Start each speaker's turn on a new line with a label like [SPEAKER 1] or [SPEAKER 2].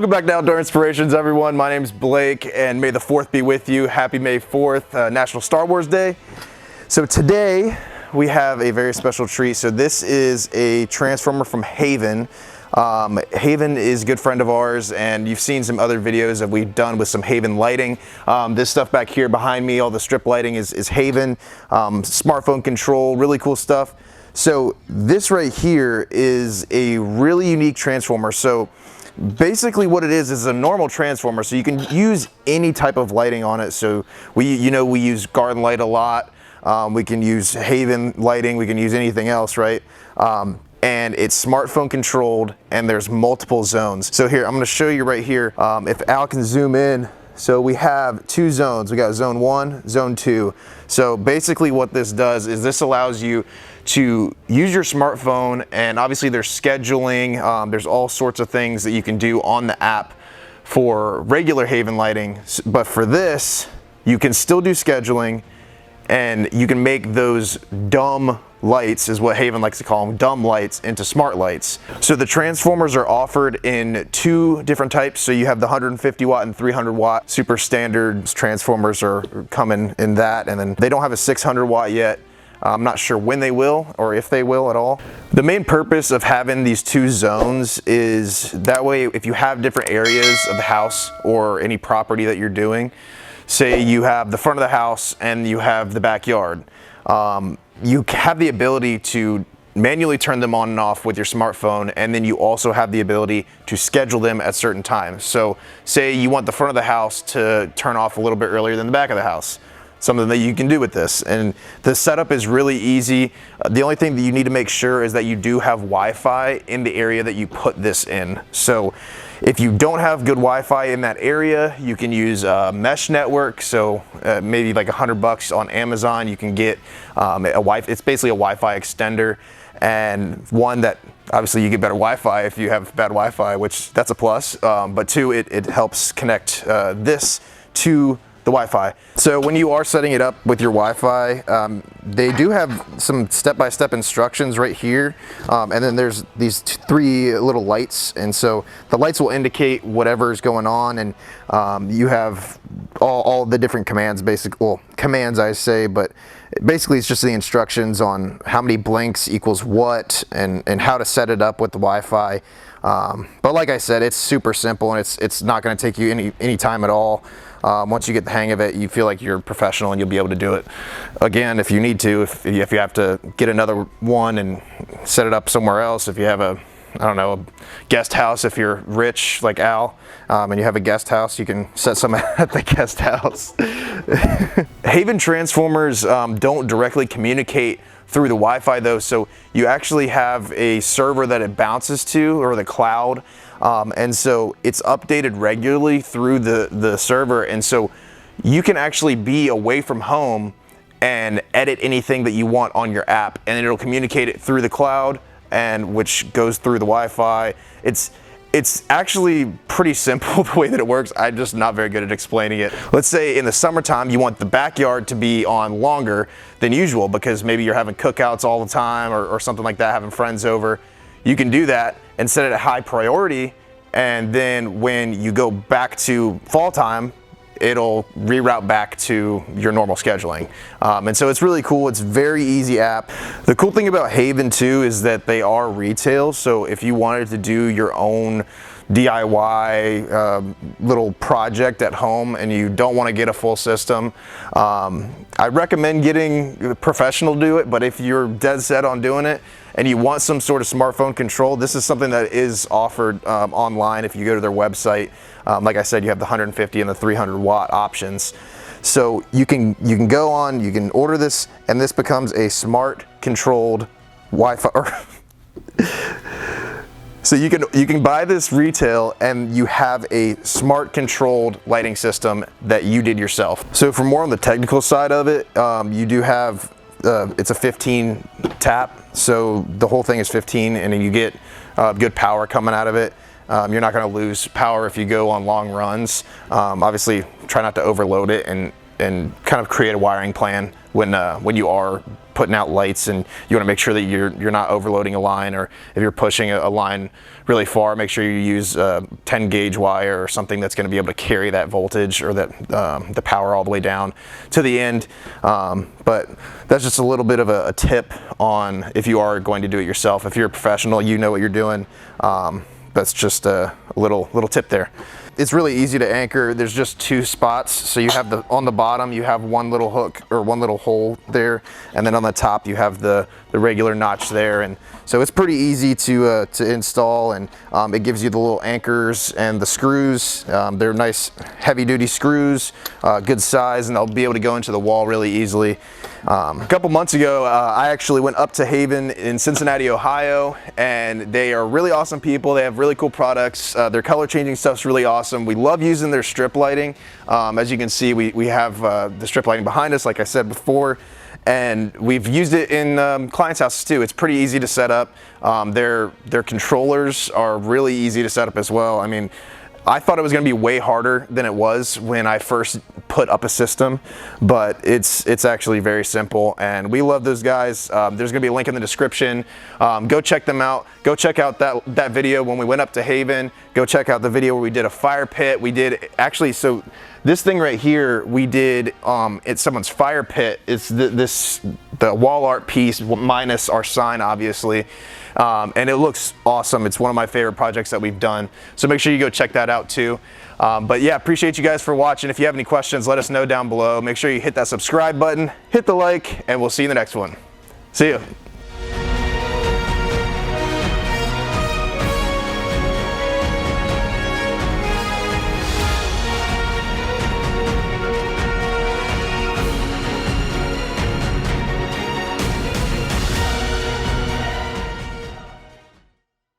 [SPEAKER 1] Welcome back to Outdoor Inspirations, everyone. My name's Blake, and may the 4th be with you. Happy May 4th, National Star Wars Day. So today we have a very special treat. So this is a transformer from Haven. Haven is a good friend of ours, and you've seen some other videos that we've done with some Haven lighting. This stuff back here behind me, all the strip lighting is Haven, smartphone control, really cool stuff. So this right here is a really unique transformer. So basically what it is a normal transformer, so you can use any type of lighting on it. So we use garden light a lot. We can use Haven lighting, we can use anything else, right? And it's smartphone controlled, and there's multiple zones. So here, I'm gonna show you right here, if Al can zoom in. So we have 2 zones. We got zone 1, zone 2. So basically what this does is this allows you to use your smartphone, and obviously there's scheduling, there's all sorts of things that you can do on the app for regular Haven lighting. But for this, you can still do scheduling, and you can make those dumb lights, is what Haven likes to call them, dumb lights, into smart lights. So the transformers are offered in 2 different types. So you have the 150 watt and 300 watt. Super standard transformers are coming in that, and then they don't have a 600 watt yet. I'm not sure when they will, or if they will at all. The main purpose of having these 2 zones is that way if you have different areas of the house or any property that you're doing, say you have the front of the house and you have the backyard, you have the ability to manually turn them on and off with your smartphone, and then you also have the ability to schedule them at certain times. So say you want the front of the house to turn off a little bit earlier than the back of the house. Something that you can do with this, and the setup is really easy. The only thing that you need to make sure is that you do have Wi-Fi in the area that you put this in. So if you don't have good Wi-Fi in that area, you can use a mesh network. So maybe like $100 on Amazon, you can get it's basically a Wi-Fi extender, and one that obviously you get better Wi-Fi if you have bad Wi-Fi, which that's a plus. But 2, it helps connect this to the Wi-Fi. So when you are setting it up with your Wi-Fi, they do have some step-by-step instructions right here, and then there's these 3 little lights, and so the lights will indicate whatever's going on, and you have all the different commands, commands I say, but basically it's just the instructions on how many blinks equals what, and how to set it up with the Wi-Fi. But like I said, it's super simple, and it's not going to take you any time at all. Once you get the hang of it, you feel like you're professional, and you'll be able to do it again if you need to. If you have to get another one and set it up somewhere else, if you have a guest house, if you're rich like Al, and you have a guest house, you can set some at the guest house. Haven transformers don't directly communicate through the Wi-Fi though, so you actually have a server that it bounces to, or the cloud, and so it's updated regularly through the server, and so you can actually be away from home and edit anything that you want on your app, and it'll communicate it through the cloud, and which goes through the Wi-Fi. It's actually pretty simple the way that it works. I'm just not very good at explaining it. Let's say in the summertime you want the backyard to be on longer than usual because maybe you're having cookouts all the time, or something like that, having friends over. You can do that and set it at high priority, and then when you go back to fall time, it'll reroute back to your normal scheduling. And so it's really cool. It's a very easy app. The cool thing about Haven too is that they are retail. So if you wanted to do your own DIY little project at home and you don't want to get a full system, I recommend getting a professional to do it. But if you're dead set on doing it and you want some sort of smartphone control, this is something that is offered online. If you go to their website, like I said, you have the 150 and the 300 watt options. So you can go on, you can order this, and this becomes a smart controlled Wi-Fi. So you can buy this retail, and you have a smart controlled lighting system that you did yourself. So for more on the technical side of it, you do have it's a 15 tap, so the whole thing is 15, and then you get good power coming out of it. You're not going to lose power if you go on long runs. Obviously, try not to overload it, and kind of create a wiring plan when you are putting out lights and you want to make sure that you're not overloading a line, or if you're pushing a line really far, make sure you use 10 gauge wire or something that's going to be able to carry that voltage or that the power all the way down to the end. But that's just a little bit of a tip on if you are going to do it yourself. If you're a professional, you know what you're doing. That's just a little tip there. It's really easy to anchor. There's just 2 spots. So you have on the bottom, you have one little hook or one little hole there. And then on the top, you have the regular notch there. And so it's pretty easy to install, and it gives you the little anchors and the screws. They're nice heavy duty screws, good size, and they'll be able to go into the wall really easily. A couple months ago, I actually went up to Haven in Cincinnati, Ohio, and they are really awesome people. They have really cool products. Their color changing stuff's really awesome. We love using their strip lighting. As you can see, we have the strip lighting behind us, like I said before, and we've used it in clients' houses too. It's pretty easy to set up. Their controllers are really easy to set up as well. I mean, I thought it was going to be way harder than it was when I first put up a system, but it's actually very simple, and we love those guys. There's going to be a link in the description. Go check them out. Go check out that video when we went up to Haven. Go check out the video where we did a fire pit. We did actually, so this thing right here, we did it's someone's fire pit. It's the wall art piece minus our sign, obviously. And it looks awesome. It's one of my favorite projects that we've done. So make sure you go check that out too. But yeah, appreciate you guys for watching. If you have any questions, let us know down below. Make sure you hit that subscribe button, hit the like, and we'll see you in the next one. See you.